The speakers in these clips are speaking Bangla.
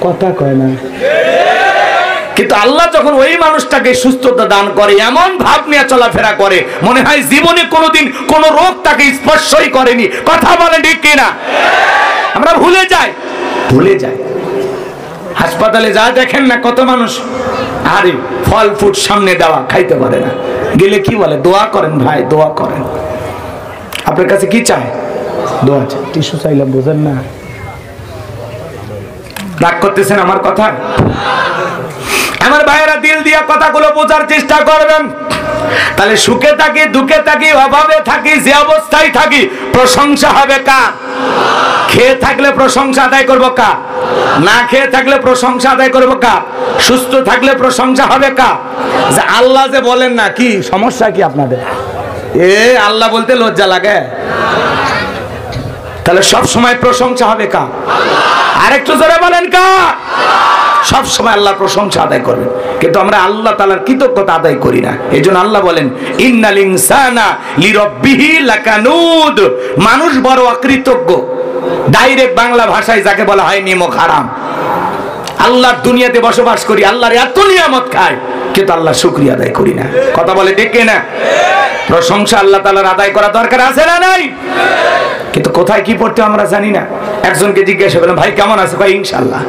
কথা কয় না, কিন্তু আল্লাহ যখন ওই মানুষটাকে সুস্থতা দান করে, এমন ভাব নিয়ে চলাফেরা করে, মনে হয় জীবনে কোনোদিন কোন রোগ তাকে স্পর্শই করেনি। কথা বলে ঠিক কিনা? আমরা ভুলে যাই। হাসপাতালে যা দেখেন না, কত মানুষ আরে ফল ফুট সামনে দেওয়া খাইতে পারে না, গেলে কি বলে, দোয়া করেন ভাই, দোয়া করেন। আপনার কাছে কি চায়? দোয়া চাই। টিস্যু চাইলাম, বোঝেন না? রাগ করতেছেন আমার কথা? আমার ভাইয়েরা, দিল দিয়া কথাগুলো বোঝার চেষ্টা করবেন। তাহলে সুখে থাকি, দুঃখে থাকি, অভাবে থাকি, যে অবস্থায় থাকি, প্রশংসা হবে কার? খেয়ে থাকলে প্রশংসা আদায় করবো কার? না খেয়ে থাকলে প্রশংসা আদায় করবো কার? সুস্থ থাকলে প্রশংসা হবে কার? যে আল্লাহ যে বলেন না, কি সমস্যা কি আপনাদের? আল্লাহ বলতে লজ্জা লাগে? তাহলে সব সময় প্রশংসা হবে কার? আরেকটু জোরে বলেন কার? সব সময় আল্লাহ প্রশংসা আদায় করবে, কিন্তু আমরা আল্লাহ তাআলার কৃতজ্ঞতা আদায় করি না। এইজন্য আল্লাহ বলেন, ইন্নাল ইনসানা লিরাব্বিহি লাকানুদ। মানুষ বড় অকৃতজ্ঞ। ডাইরেক্ট বাংলা ভাষায় যাকে বলা হয় নিমক হারাম। আল্লাহর দুনিয়াতে বসবাস করি, আল্লাহর এত নিয়ামত খাই, কিন্তু আল্লাহ শুকরিয়া আদায় করি না। কথা বলে ঠিক কিনা? প্রশংসা আল্লাহ তাআলার আদায় করা দরকার আছে না নাই? কিন্তু কোথায় কি পড়তে আমরা জানি না। একজনকে জিজ্ঞাসা করলাম, ভাই কেমন আছে? কয় ইনশাআল্লাহ।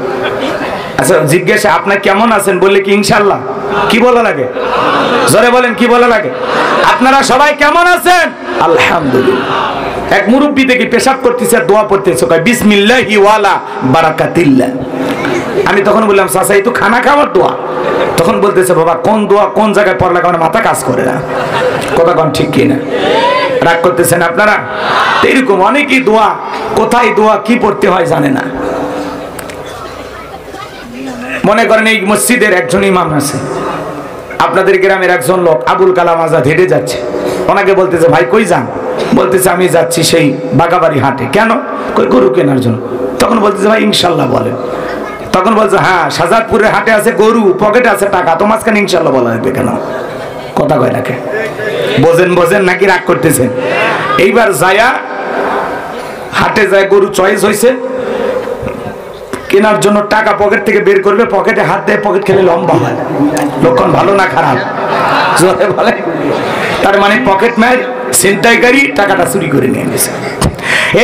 আচ্ছা, জিজ্ঞাসা আপনি কেমন আছেন বললে কি ইনশাআল্লাহ? কি বলা লাগে? জোরে বলেন, কি বলা লাগে? আপনারা সবাই কেমন আছেন? আলহামদুলিল্লাহ। এক মুরব্বি দেখি পেশাব করতেছে, দোয়া পড়তেছে, কয় বিসমিল্লাহি ওয়ালা বারাকাতিল্লাহ। আমি তখন বললাম, চাচা এই তো খানা খাওয়ার দোয়া। তখন বলতেছে, বাবা কোন দোয়া কোন জায়গায় পড়লে আমার মাথা কাজ করে না। কথা কোন ঠিক কিনা? রাগ করতেছেন আপনারা? এরকম অনেকেই দোয়া, কোথায় দোয়া কি পড়তে হয় জানে না। মনে করেন এই মসজিদের একজন ইমাম আছে, আপনাদের গ্রামের একজন লোক আবুল কালাম আজাদ হেঁটে যাচ্ছে, ওনাকে বলতেছে, ভাই কই যান? বলতেছে, আমি যাচ্ছি সেই বাগাবাড়ি হাটে। কেন? কই গরু কেনার জন্য। তখন বলতেছে, ভাই ইনশাল্লাহ বলেন। তখন বলছে, হ্যাঁ শাহজাদপুরের হাটে আছে গরু, পকেটে আছে টাকা, তো মাঝখানে ইনশাল্লাহ বলা লাগবে কেন? কথা কয় নাকি? বোঝেন নাকি রাগ করতেছেন? এইবার যায়া হাটে যায়, গরু চয়েস হয়েছে, কেনার জন্য টাকা পকেট থেকে বের করবে, পকেটে হাত দেয়, পকেট খেলে লম্বা হয়। লক্ষণ ভালো না খারাপ? বলে তার মানে পকেট ম্যান ছিনতাইকারী টাকাটা চুরি করে নিয়ে গেছে।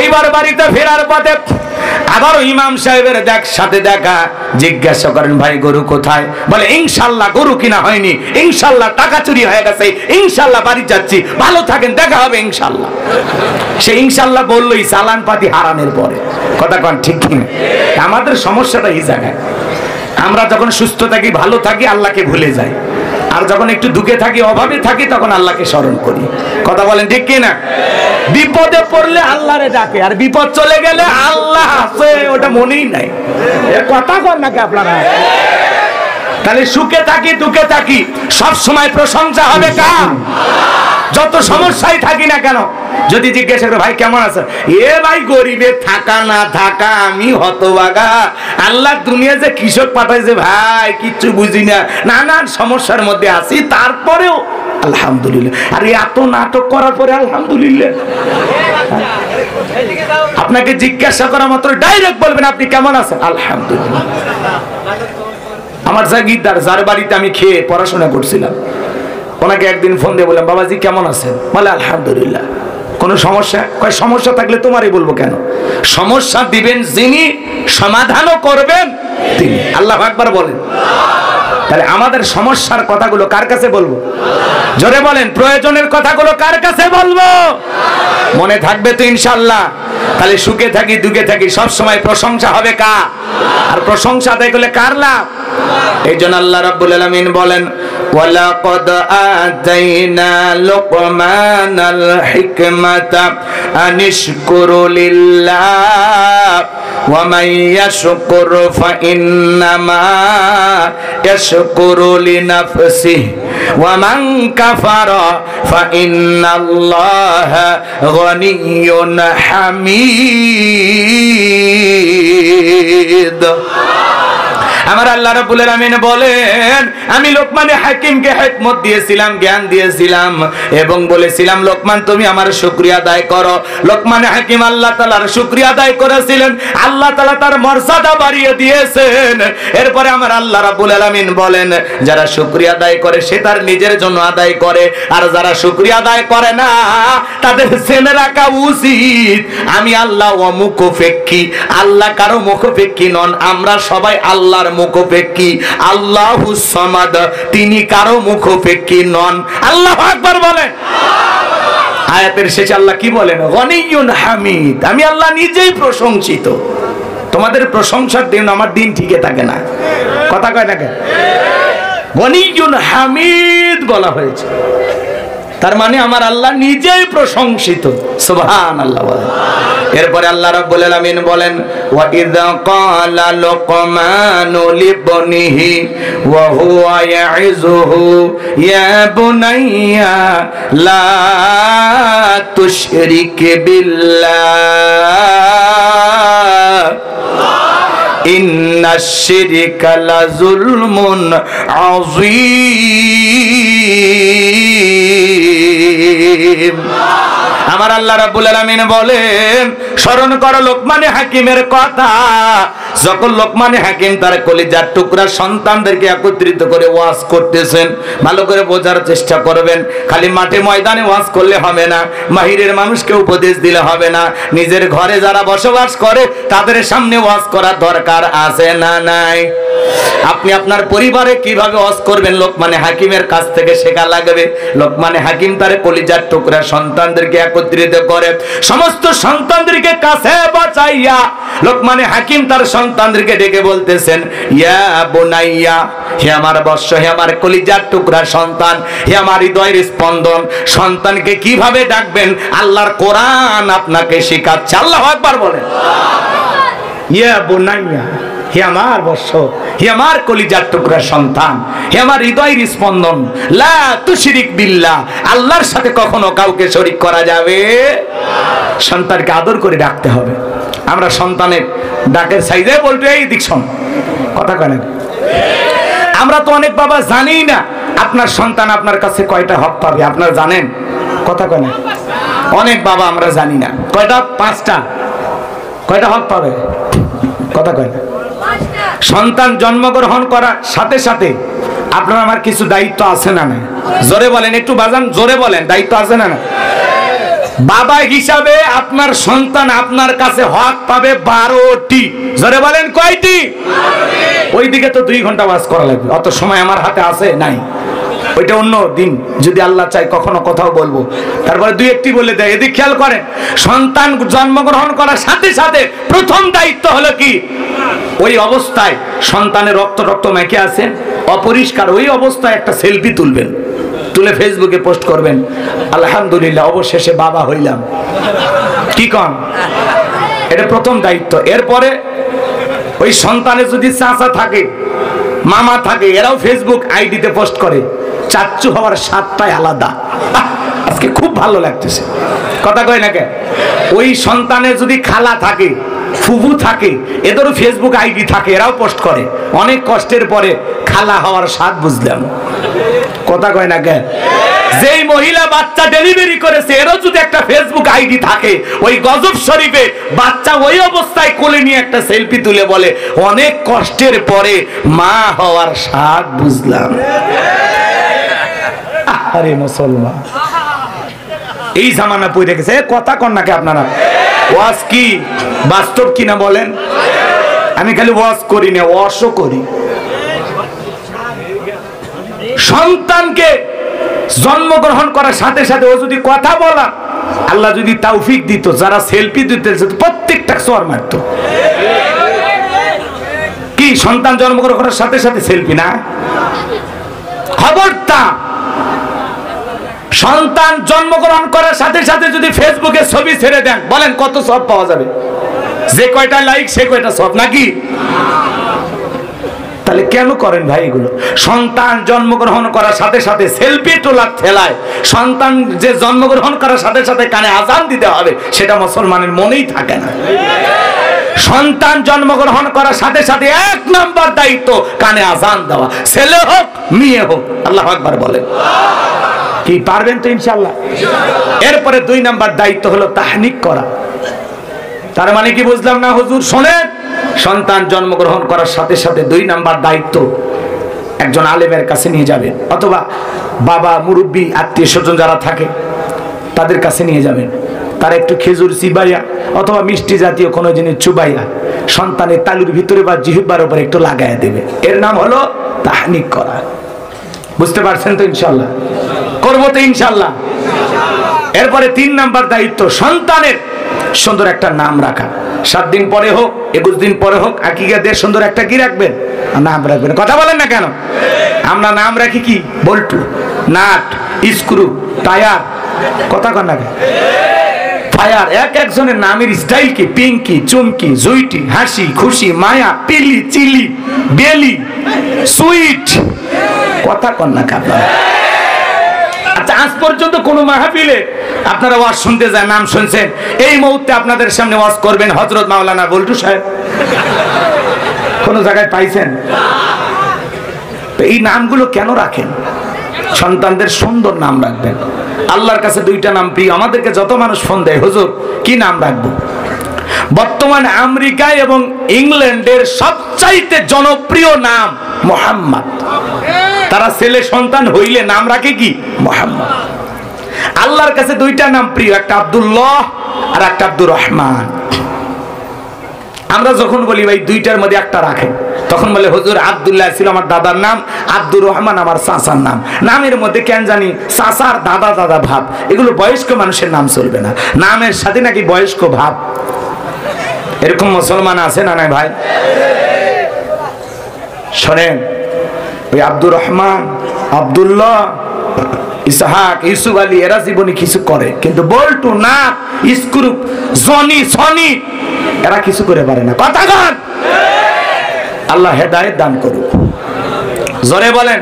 এইবার বাড়িতে ফেরার পথে আবারও ইমাম সাহেবের সাথে দেখা, জিজ্ঞাসা করেন, ভাই গরু কোথায়? বলে ইনশাল্লাহ গরু কিনা হয়নি, ইনশাল্লাহ টাকা চুরি হয়ে গেছে, ইনশাল্লাহ বাড়ি যাচ্ছি, ভালো থাকেন, দেখা হবে ইনশাল্লাহ। সে ইনশাল্লাহ বললোই চালান পাতি হারানোর পরে। কথা কন ঠিক কিনা? আমাদের সমস্যাটা এই জায়গায়, আমরা যখন সুস্থ থাকি, ভালো থাকি, আল্লাহকে ভুলে যাই, আর যখন একটু দুঃখে থাকি, অভাবে থাকি, তখন আল্লাহকে স্মরণ করি। কথা বলেন ঠিক কিনা? বিপদে পড়লে আল্লাহরে ডাকে, আর বিপদ চলে গেলে আল্লাহ আছে ওটা মনেই নাই। কথা কর নাকি আপনারা? তাহলে সুখে থাকি, দুঃখে থাকি, সব সময় প্রশংসা হবে কার? যত সমস্যায় থাকি না কেন, যদি জিজ্ঞাসা করে, ভাই কেমন আছে? ভাই গরিবের থাকা না থাকা, আমি হতভাগা, আল্লাহ দুনিয়া যে কৃষক পাঠাইছে ভাই, কিচ্ছু বুঝি না, নানান সমস্যার মধ্যে আছি, তারপরেও আলহামদুলিল্লাহ। আর এত নাটক করার পরে আলহামদুলিল্লাহ? আপনাকে জিজ্ঞাসা করা মাত্র ডাইরেক্ট বলবেন, আপনি কেমন আছেন? আলহামদুলিল্লাহ। আমার জাগিরদার, যার বাড়িতে আমি খেয়ে পড়াশোনা করছিলাম, ওনাকে একদিন ফোন দিয়ে বললাম, বাবাজি কেমন আছেন? বলে আলহামদুলিল্লাহ। কোন সমস্যা? কয় সমস্যা থাকলে তোমারই বলবো কেন? সমস্যা দিবেন যিনি, সমাধানও করবেন তিনি। আল্লাহু আকবার বলেন। তাহলে আমাদের সমস্যার কথাগুলো কার কাছে বলবো? জোরে বলেন, প্রয়োজনের কথাগুলো কার কাছে বলবো? মনে থাকবে তো ইনশাআল্লাহ? তাহলে সুখে থাকি, দুঃখে থাকি, সব সময় প্রশংসা হবে কার? আর প্রশংসা আদায় করলে কার লাভ? এই জন্য আল্লাহ রাব্বুল আলামিন বলেন, ওয়ালাকাদ আতাইনা লুকমানাল হিকমাতা আনিশকুরু লিল্লাহ ওয়া মান ইয়াশকুর ফাইন্নামা ইয়াশকুরু লিনাফসিহি ওয়া মান কাফারা ফাইন্নাল্লাহা গনিয়্যুন হামিদ। আমার আল্লাহ রাব্বুল আলামিন বলেন, আমি লোকমান হাকিমকে হিকমত দিয়েছিলাম, জ্ঞান দিয়েছিলাম এবং বলেছিলাম লোকমান তুমি আমার শুকরিয়া আদায় করো। লোকমান হাকিম আল্লাহ তাআলার শুকরিয়া আদায় করেছিলেন, আল্লাহ তাআলা তার মর্যাদা বাড়িয়ে দিয়েছেন। এরপরে আমার আল্লাহ রাব্বুল আলামিন বলেন, যারা শুকরিয়া আদায় করে সে তার নিজের জন্য আদায় করে, আর যারা শুকরিয়া আদায় করে না তাদের জেনে রাখা উচিত আমি আল্লাহ মুখাপেক্ষী। আল্লাহ কারো মুখাপেক্ষী নন, আমরা সবাই আল্লাহর মুখাপেক্ষী। আল্লাহুস সামাদ, তিনি কারো মুখাপেক্ষী নন। আল্লাহু আকবার বলেন। আয়াতের শেষে আল্লাহ কি বলেন? গনিয়ুন হামিদ, আমি আল্লাহ নিজেই প্রশংসিত। তোমাদের প্রশংসার দিন আমার দিন ঠিকই থাকে না, কথা কয় না কেন? গনিয়ুন হামিদ বলা হয়েছে, তার মানে আমার আল্লাহ নিজেই প্রশংসিত। সুবহানাল্লাহ বলেন। এরপরে আল্লাহ রাব্বুল আলামিন বলেন, ওয়া ইযা ক্বালা লুকমানু লিবনিহি ওয়া হুয়া ইয়াইযুহু ইয়া বুনাইয়া লা তুশরিক বিল্লাহ ইন্নাশ শিরকা লাযুলমুন আযীম। আমার আল্লাহ রাব্বুল আলামিন বলেন, স্মরণ করো লোকমান হাকিমের কথা। যখন লোকমান হাকিম তার কলিজার টুকরা সন্তানদেরকে একত্রিত করে ওয়াজ করতেছেন, ভালো করে বোঝার চেষ্টা করবেন। খালি মাঠে ময়দানে ওয়াজ করলে হবে না, বাহিরের মানুষকে উপদেশ দিলে হবে না, নিজের ঘরে যারা বসবাস করে তাদের সামনে ওয়াজ করার দরকার আছে না নাই? আপনি আপনার পরিবারে কিভাবে ওয়াজ করবেন লোকমান হাকিমের কাছ থেকে শেখা লাগবে। লোকমান হাকিম তার কলিজার টুকরা সন্তানদেরকে একত্রিত করে সমস্ত সন্তানদেরকে কাছে বাঁচাইয়া লোকমান হাকিম তার সন্তানদেরকে ডেকে বলতেছেন, ইয়া বুনাইয়া, হে আমার বৎস, হে আমার কলিজার টুকরা সন্তান, হে আমার হৃদয়ের স্পন্দন। সন্তানকে কিভাবে ডাকবেন আল্লাহর কোরআন আপনাকে শেখাচ্ছে। আল্লাহু আকবার বলেন। ইয়া বুনাইয়া, হে আমার বৎস, হে আমার কলিজার টুকরা সন্তান, হে আমার হৃদয়ের স্পন্দন, লা তুশরিক বিল্লাহ, আল্লাহর সাথে কখনো কাউকে শরীক করা যাবে। সন্তানকে আদর করে ডাকতে হবে। আমরা সন্তানের ডাকের সাইজে বলতে এই দিক শোন, কথা কয় না। আমরা তো অনেক বাবা জানি না আপনার সন্তান আপনার কাছে কয়টা হক পাবে, আপনারা জানেন? কথা কয় না। অনেক বাবা আমরা জানি না কয়টা, 5টা, কয়টা হক পাবে, কথা কয় না। সন্তান জন্মগ্রহণ করার সাথে সাথে আপনার আমার কিছু দায়িত্ব আছে না না? জোরে বলেন, একটু বাজান, জোরে বলেন, দায়িত্ব আছে না না? বাবা হিসাবে আপনার সন্তান আপনার কাছে হক পাবে 12টি। জোরে বলেন, কয়টি? ওইদিকে তো 2 ঘন্টা ওয়াজ করা লাগবে, অত সময় আমার হাতে আছে নাই। ওইটা অন্য দিন যদি আল্লাহ চাই কখনো কথাও বলবো, তারপরে 2-1টি বলে দেয়। এদিকে খেয়াল করেন, সন্তান জন্মগ্রহণ করার সাথে সাথে প্রথম দায়িত্ব হলো কি, ওই অবস্থায় সন্তানের রক্ত মেখে আছে অপরিষ্কার, ওই অবস্থায় একটা সেলফি তুলবেন, তুলে ফেসবুকে পোস্ট করবেন, আলহামদুলিল্লাহ অবশেষে বাবা হইলাম। কি কন? এটা প্রথম দায়িত্ব। এরপরে ওই সন্তানের যদি চাচা থাকে, মামা থাকে, এরাও ফেসবুক আইডিতে পোস্ট করে, চাচ্চু হওয়ার স্বাদটাই আলাদা। আজকে খুব ভালো লাগতেছে, কথা কয় না কে? ওই সন্তানের যদি খালা থাকে, ফুফু থাকে, এদেরও ফেসবুক আইডি থাকে, এরাও পোস্ট করে। অনেক কষ্টের পরে খালা হওয়ার স্বাদ বুঝলাম, কথা কয় না কে? যেই মহিলা বাচ্চা ডেলিভারি করেছে এরও যদি একটা ফেসবুক আইডি থাকে, ওই গজব শরীফে বাচ্চা ওই অবস্থায় কোলে নিয়ে একটা সেলফি তুলে বলে, অনেক কষ্টের পরে মা হওয়ার স্বাদ বুঝলাম। আরে মুসলমান, এই জামানা পড়ে গেছে, কথা কন নাকি আপনারা? ওয়াজ কি বাস্তব কিনা বলেন? আমি খালি ওয়াজ করি না, ওয়াশও করি। সন্তানকে জন্মগ্রহণ করার সাথে সাথে ও যদি কথা বলা, আল্লাহ যদি তৌফিক দিত, যারা সেলফি দিতে প্রত্যেকটা চর মারত। কি সন্তান জন্মগ্রহণ করার সাথে সাথে সেলফি না? খবরদার, সন্তান জন্মগ্রহণ করার সাথে সাথে যদি ফেসবুকে ছবি ছেড়ে দেন, বলেন কত সব পাওয়া যাবে? যে কয়টা লাইক সে কয়টা সব নাকি? তাহলে কেন করেন ভাই এগুলো? সন্তান জন্মগ্রহণ করার সাথে সাথে সেলফি তোলার ঠেলায় সন্তান যে জন্মগ্রহণ করার সাথে সাথে কানে আজান দিতে হবে, সেটা মুসলমানের মনেই থাকে না। সন্তান জন্মগ্রহণ করার সাথে সাথে 1 নম্বর দায়িত্ব কানে আজান দেওয়া, ছেলে হোক মেয়ে হোক। আল্লাহু আকবার বলেন। কি পারবেন তো ইনশাআল্লাহ? এরপরে 2 নম্বর দায়িত্ব হলো তাহনিক করা। তার মানে কি বুঝলাম না হুজুর? শোনেন, সন্তান জন্মগ্রহণ করার সাথে সাথে 2 নম্বর দায়িত্ব একজন আলেমের কাছে নিয়ে যাবেন, অথবা বাবা মুরব্বী আত্মীয় স্বজন যারা থাকে তাদের কাছে নিয়ে যাবেন। তারা একটু খেজুর চিবাইয়া অথবা মিষ্টি জাতীয় কোনো জিনিস চুবাইয়া সন্তানের তালুর ভিতরে বা জিহ্বার উপরে একটু লাগাইয়া দেবে। এর নাম হলো তাহনিক করা। বুঝতে পারছেন তো ইনশাআল্লাহ? করবো তো ইনশাআল্লাহ। এরপরে 3 নম্বর দায়িত্ব সন্তানের সুন্দর একটা নাম রাখা। 7 দিন পরে হোক 21 দিন পরে হোক আকিকা দিয়ে সুন্দর একটা কি রাখবেন? নাম রাখবেন। কথা বলেন না কেন? আমরা নাম রাখি কি? বল্টু, নাট, স্ক্রু, টায়ার, কথা কন না কেন? ফায়ার। এক একজনের নামের স্টাইল কি? পিঙ্কি, চুমকি, জুইটি, হাসি, খুশি, মায়া, পিলি, চিলি, বেলি, সুইট, কথা কন না কেন? আচ্ছা, আজ পর্যন্ত কোন মাহফিলে আপনারা ওয়াজ শুনতে যায় নাম শুনছেন? এই মুহূর্তে আপনাদের সামনে ওয়াজ করবেন হযরত মাওলানা বল্টু সাহেব, কোন জায়গায় পাইছেন? এই নামগুলো কেন রাখেন? সন্তানদের সুন্দর নাম রাখবেন। আল্লাহর কাছে 2টা নাম প্রিয়। আমাদেরকে যত মানুষ ফোন দেয়, হুজুর কি নাম রাখবো? বর্তমানে আমেরিকা এবং ইংল্যান্ডের সবচাইতে জনপ্রিয় নাম মুহাম্মদ। তারা ছেলে সন্তান হইলে নাম রাখে কি? মুহাম্মদ। আল্লাহর কাছে 2টা নাম প্রিয়, একটা আব্দুল্লাহ আর একটা আব্দুর রহমান। আমরা যখন বলি ভাই 2টার মধ্যে একটা রাখেন, তখন বলে হুজুর আব্দুল্লাহ ছিল আমার দাদার নাম, আব্দুর রহমান আমার চাচার নাম। নামের মধ্যে কেন জানি চাচার দাদা দাদা ভাব। এগুলো বয়স্ক মানুষের নাম চলবে না, নামের সাথে নাকি বয়স্ক ভাব। এরকম মুসলমান আছে না নাই ভাই? শোনেন, ওই আব্দুর রহমান, আব্দুল্লাহ, ইসহাক, ইউসুফ আলী এরা জীবনে কিছু করে, কিন্তু বল্টু, না, স্ক্রু, জনি, সনি এরা কিছু করে পারে না। কথা বলেন। আল্লাহ হেদায়েত দান করুক। জোরে বলেন,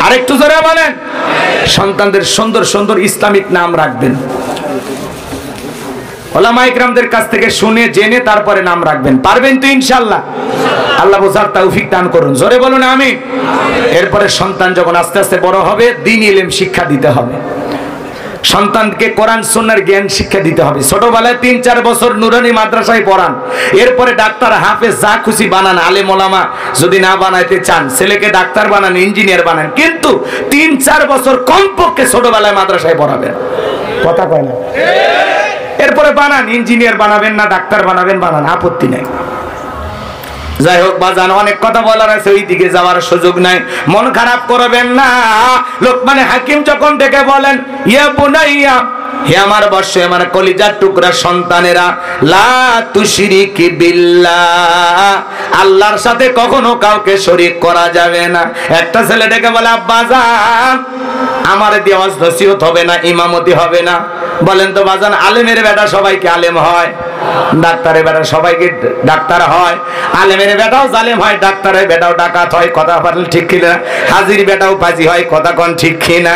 আরেকটু জোরে বলেন। সন্তানদের সুন্দর সুন্দর ইসলামিক নাম রাখবেন। ওলামা ইকরামদের কাছ থেকে শুনে জেনে তারপরে নাম রাখবেন। পারবেন তো ইনশাআল্লাহ? আল্লাহ বোঝার তৌফিক দান করুন। জোরে বলুন আমিন। এরপরে সন্তান যখন আস্তে আস্তে বড় হবে, দ্বীনি ইলম শিক্ষা দিতে হবে। সন্তানকে কোরআন সুন্নাহর জ্ঞান শিক্ষা দিতে হবে। ছোটবেলায় 3-4 বছর নুরানি মাদ্রাসায় পড়ান, এরপরে ডাক্তার, হাফেজ, যা খুশি বানান। আলেম ওলামা যদি না বানাইতে চান, ছেলেকে ডাক্তার বানান, ইঞ্জিনিয়ার বানান, কিন্তু 3-4 বছর কমপক্ষে ছোটবেলায় মাদ্রাসায় পড়াবেন। কথা কয় না? এরপরে বানান, ইঞ্জিনিয়ার বানাবেন না ডাক্তার বানাবেন, বানান, আপত্তি নাই। যাই হোক বাজান, অনেক কথা বলার আছে, ওই দিকে যাওয়ার সুযোগ নাই। মন খারাপ করবেন না। লোকমানে হাকিম যখন ডেকে বলেন, ইয়া বুনাইয়া, হে আমার বর্ষ, আমার কলিজার টুকরা সন্তানেরা, লা তুশরিক বিল্লাহ, আল্লাহর সাথে কখনো কাউকে শরীক করা যাবে না। একটা ছেলে ডেকে বলে, আব্বা জান, আমার দিয়ে ওয়াজ নসিহত হবে না, ইমামতি হবে না। বলেন তো বাজান, আলেমের বেটা সবাইকে আলেম হয়, ডাক্তারের বেটা সবাইকে ডাক্তার হয়, আলেমের বেটাও জালেম হয়, ডাক্তারের বেটাও ডাকাত হয়। কথা বলেন ঠিক কিনা? হাজির বেটাও পাজি হয়। কথা কোন ঠিক কিনা?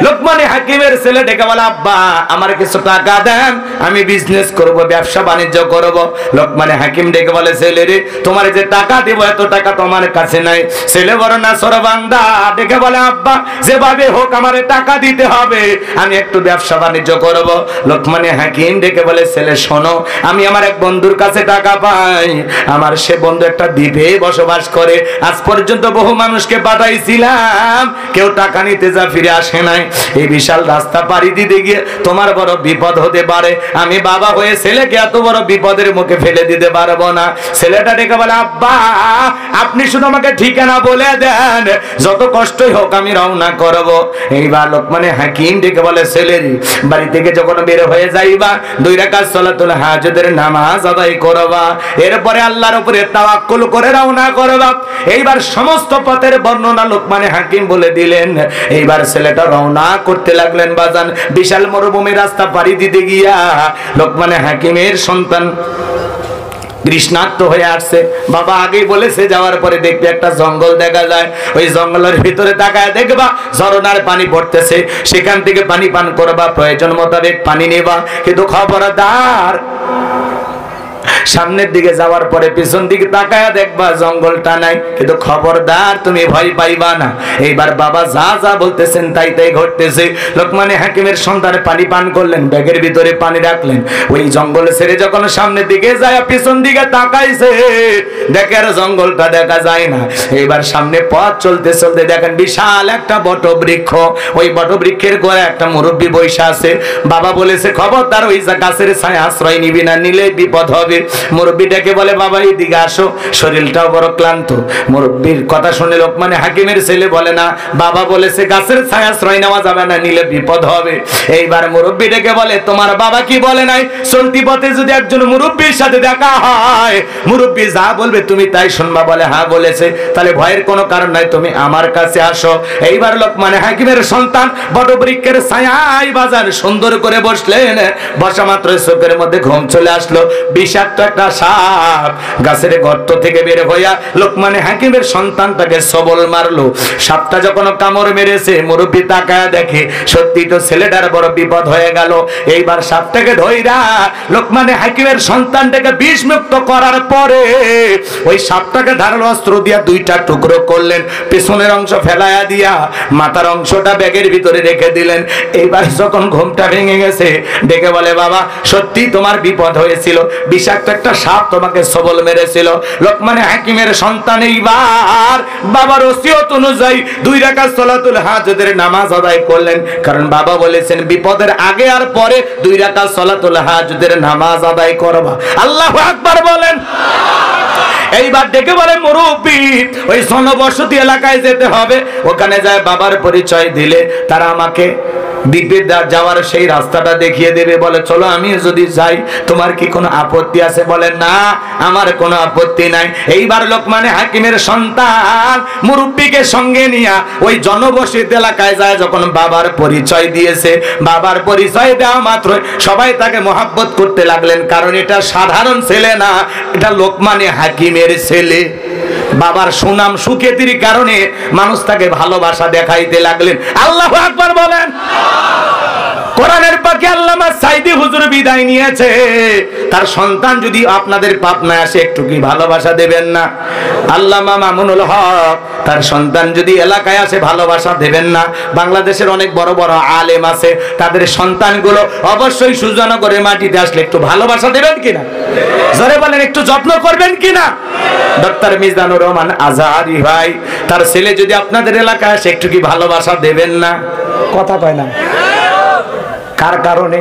লোকমানে হাকিমের ছেলে ডেকে বলে, আব্বা আমার কিছু টাকা দেন, আমি বিজনেস করব, ব্যবসা বাণিজ্য করব। লোকমানে হাকিম ডেকে বলে, ছেলে রে, তোমার যে টাকা দেব এত টাকা তোমার কাছে নাই। ছেলে বড় নাছর বান্দা ডেকে বলে, আব্বা যেভাবে হোক আমারে টাকা দিতে হবে, আমি একটু ব্যবসা বাণিজ্য করব। লোকমানে হাকিম ডেকে বলে, ছেলে শোনো, আমি আমার এক বন্ধুর কাছে টাকা পাই। আমার সে বন্ধু একটা দ্বীপে বসবাস করে। আজ পর্যন্ত বহু মানুষকে পাঠাইছিলাম, কেউ টাকা নিতে যা ফিরে আসে নাই। এই বিশাল রাস্তা পাড়ি দিতে গিয়ে তোমার বড় বিপদ হতে পারে। আমি বাবা হয়ে ছেলেকে এত বড় বিপদের মুখে ফেলে দিতে পারবো না। ছেলেটা ডেকে বলে, আব্বা আপনি শুধু আমাকে ঠিকানা বলে দেন, যত কষ্টই হোক আমি রওনা করব। এইবার লোকমানে হাকিম ডেকে বলে, ছেলের বাড়ি থেকে যখন বের হয়ে যাইবা, 2 রাকাত সালাতুল হাজতের নামাজ আদায় করবা, এরপরে আল্লাহর উপরে তাওয়াক্কুল করে রওনা করবা। এইবার সমস্ত পথের বর্ণনা লোকমানে হাকিম বলে দিলেন। এইবার ছেলেটা রওনা করতে লাগলেন বাজান। বিশাল মরুভূমি রাস্তা পাড়ি দিতে গিয়া লোকমানে হাকিমের সন্তান তৃষ্ণার্ত হয়ে আসছে। বাবা আগেই বলেছে, যাওয়ার পরে দেখবে একটা জঙ্গল দেখা যায়, ওই জঙ্গলের ভিতরে তাকায় দেখবা ঝরনার পানি পড়তেছে, সেখান থেকে পানি পান করবা, প্রয়োজন মোতাবেক পানি নেবা, কিন্তু খবরদার সামনের দিকে যাওয়ার পরে পিছন দিকে তাকায়া দেখবা জঙ্গলটা নাই, কিন্তু খবরদার তুমি ভয় পাইবা না। এইবার বাবা যা যা বলতেছেন তাই তাই ঘটতেছে। লোকমানে হাকিমের সন্তান পানি পান করলেন, ব্যাগের ভিতরে পানি রাখলেন। ওই জঙ্গল ছেড়ে যখন সামনের দিকে যায় পিছন দিকে তাকাইছে, দেখে আর জঙ্গলটা দেখা যায় না। এইবার সামনে পথ চলতে চলতে দেখেন বিশাল একটা বটবৃক্ষ। ওই বটবৃক্ষের গোড়ায় একটা মুরব্বী বৈশা আছে। বাবা বলেছে খবরদার ওই গাছের ছায়া আশ্রয় নিবি না, নিলে বিপদ হবে। মুরব্বীটাকে বলে বাবা এইদিকে আসো, শরীরটাও বড় ক্লান্ত। মুরব্বীর কথা শুনে লোকমানে হাকিমের ছেলে বলে না, বাবা বলেছে গাছের ছায়া আশ্রয় নেওয়া যাবে না, নিলে বিপদ হবে। এইবার মুরব্বীটাকে বলে তোমার বাবা কি বলে নাই? চলতি পথে যদি একজন মুরব্বীর সাথে দেখা হয়, মুরব্বী যা বলবে তুমি তাই শুনবা। বলে হ্যাঁ বলেছে। তাহলে ভয়ের কোনো কারণ নাই, তুমি আমার কাছে আসো। এইবার লোকমানে হাকিমের সন্তান বটবৃক্ষের ছায়ায় বাজার সুন্দর করে বসলেন। বসা মাত্র চোখের মধ্যে ঘুম চলে আসলো। বিষাক্ত একটা সাপ গাছের গর্ত থেকে বের হইয়া লোকমানে হাকিমের সন্তানটাকে সবল মারলো। সাপটা যখন কামড় মেরেছে, মুরব্বী তাকায়া দেখে সত্যি তো ছেলেটার বড় বিপদ হয়ে গেল। এইবার সাপটাকে ধইরা লোকমানে হাকিমের সন্তানটাকে বিষমুক্ত করার পরে ওই সাপটাকে ধারালো অস্ত্র দিয়া দুইটা টুকরো করলেন। পেছনের অংশ ফেলায়া দিয়া মাথার অংশটা ব্যাগের ভিতরে রেখে দিলেন। এইবার যখন ঘুমটা ভেঙে গেছে, ডেকে বলে বাবা সত্যি তোমার বিপদ হয়েছিল, বিষাক্ত একটা সাপ তোমাকে সবল মেরেছিল। লোকমানে হাকিমের সন্তান এইবার বাবার ওসিয়ত অনুযায়ী 2 রাকাত সালাতুল হাজতের নামাজ আদায় করলেন। কারণ বাবা বলেছেন বিপদের আগে আর পরে 2 রাকাত সালাতুল হাজতের নামাজ আদায় করবা। আল্লাহু আকবার বলেন। এইবার ডেকে বলে মুরব্বী ওই জনবসতি এলাকায় যেতে হবে, ওখানে যায় বাবার পরিচয় দিলে তারা আমাকে দ্বীপের যাওয়ার সেই রাস্তাটা দেখিয়ে দেবে। বলে চলো আমি যদি যাই, তোমার কি কোনো আপত্তি আছে? বলে না আমার কোনো আপত্তি নাই। এইবার লোকমানে হাকিমের সন্তান মুরব্বীকে সঙ্গে নিয়ে ওই জনবসতি এলাকায় যায়। যখন বাবার পরিচয় দিয়েছে, বাবার পরিচয় দেওয়া মাত্র সবাই তাকে মহাব্বত করতে লাগলেন। কারণ এটা সাধারণ ছেলে না, এটা লোকমানে হাকিমের ছেলে। বাবার সুনাম সুখ্যাতির কারণে মানুষ তাকে ভালোবাসা দেখাইতে লাগলেন। আল্লাহু আকবার বলেন। কোরআনের পাকে আল্লামা সাইদি হুজুর বিদায় নিয়েছে। তার সন্তান যদি আপনাদের পাবনায় আসে একটু কি ভালোবাসা দেবেন না? আল্লামা মামুনুল হক তার সন্তান যদি এলাকায় আসে ভালোবাসা দেবেন না? বাংলাদেশের অনেক বড় বড় আলেম আছে, তাদের সন্তানগুলো অবশ্যই সুজনগরের মাটিতে আসলে একটু ভালোবাসা দেবেন কিনা? জোরে বলেন, একটু যত্ন করবেন কিনা? ডক্টর মিজানুর রহমান আজহারি ভাই তার ছেলে যদি আপনাদের এলাকায় আসে একটু কি ভালোবাসা দেবেন না? কথা কয় না। কার কারণে?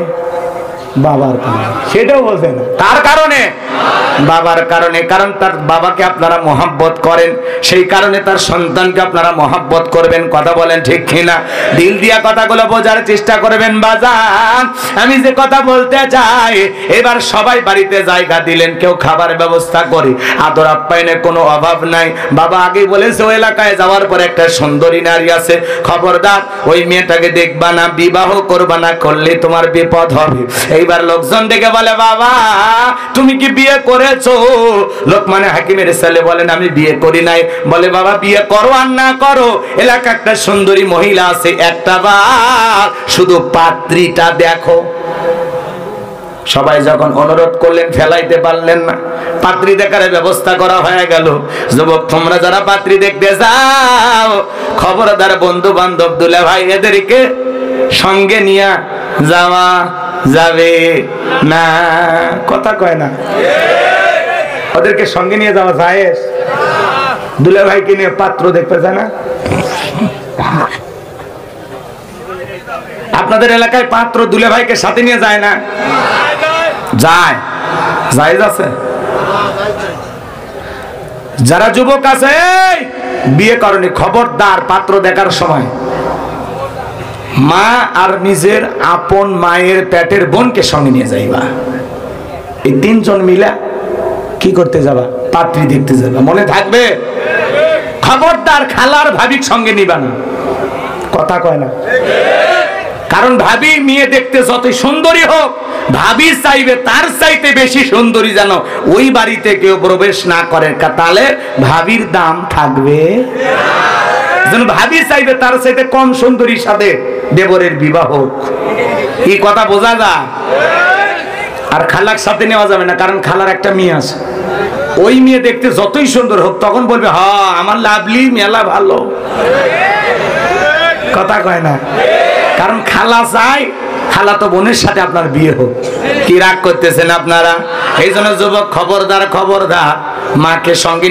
বাবার কারণে। সেটাও বলতে না কার কারণে? বাবার কারণে। কারণ তার বাবাকে আপনারা মহব্বত করেন, সেই কারণে তার সন্তানকে আপনারা মহব্বত করবেন। কথা বলেন ঠিক কিনা? দিল দিয়া কথাগুলো বোঝার চেষ্টা করবেন বাজান। আমি যে কথা বলতে চাই, এবার সবাই বাড়িতে জায়গা দিলেন, কেউ খাবার ব্যবস্থা করে, আদর আপ্যায়নের কোনো অভাব নাই। বাবা আগেই বলেছে ওই এলাকায় যাওয়ার পর একটা সুন্দরী নারী আছে, খবরদার ওই মেয়েটাকে দেখবা না, বিবাহ করবা না, করলে তোমার বিপদ হবে। এইবার লোকজন ডেকে বলে বাবা তুমি কি বিয়ে করেছো? লোকমানে হাকিমের ছেলে বলেন আমি বিয়ে করি নাই। বলে বাবা বিয়ে করো আর না করো, এলাকা একটা সুন্দরী মহিলা আছে, একটা বার শুধু পাত্রীটা দেখো। সবাই যখন অনুরোধ করলেন ফেলাইতে পারলেন না, পাত্রী দেখার ব্যবস্থা করা হয়ে গেল। যুবক তোমরা যারা পাত্রী দেখতে যাও, খবরদার বন্ধু বান্ধব দুলা ভাই এদেরকে সঙ্গে নিয়ে যাওয়া যাবে না। কথা কয় না? ওদেরকে সঙ্গে নিয়ে যাওয়া যায়? দুলা ভাইকে নিয়ে পাত্র দেখতে যায় না? আপনাদের এলাকায় পাত্র দুলা ভাইকে সাথে নিয়ে যায় না? যায়। জায়েজ আছে? যারা যুবক আছে বিয়ে করনি, খবরদার পাত্র দেখার সময় মা আর নিজের আপন মায়ের পেটের বোনকে সঙ্গে নিয়ে যাইবা। এই 3 জন মিলা কি করতে যাবা? পাত্রী দেখতে যাবা। মনে থাকবে? খবরদার খালার ভাবির সঙ্গে নিবা না। কথা কয় না? কারণ ভাবি মেয়ে দেখতে যতই সুন্দরী হোক, ভাবি চাইবে তার চাইতে বেশি সুন্দরী যেন ওই বাড়িতে কেউ প্রবেশ না করে, তাহলে ভাবির দাম থাকবে। যেন ভাবি চাইবে তার চাইতে কম সুন্দরীর সাথে দেবরের বিবাহ। এই কথা বোঝা যায়? আর খালার সাথে নেওয়া যাবে না, কারণ খালার একটা মেয়ে আছে, ওই মেয়ে দেখতে যতই সুন্দর হোক তখন বলবে হ্যাঁ আমার লাভলি মেলা ভালো, কথা কয় না, কারণ খালা চায় খালা তো বোনের সাথে আপনার বিয়ে হোক। কি রাগ করতেছেন আপনারা? এই জন্য যুবক খবরদার খবরদার, মাকে সঙ্গে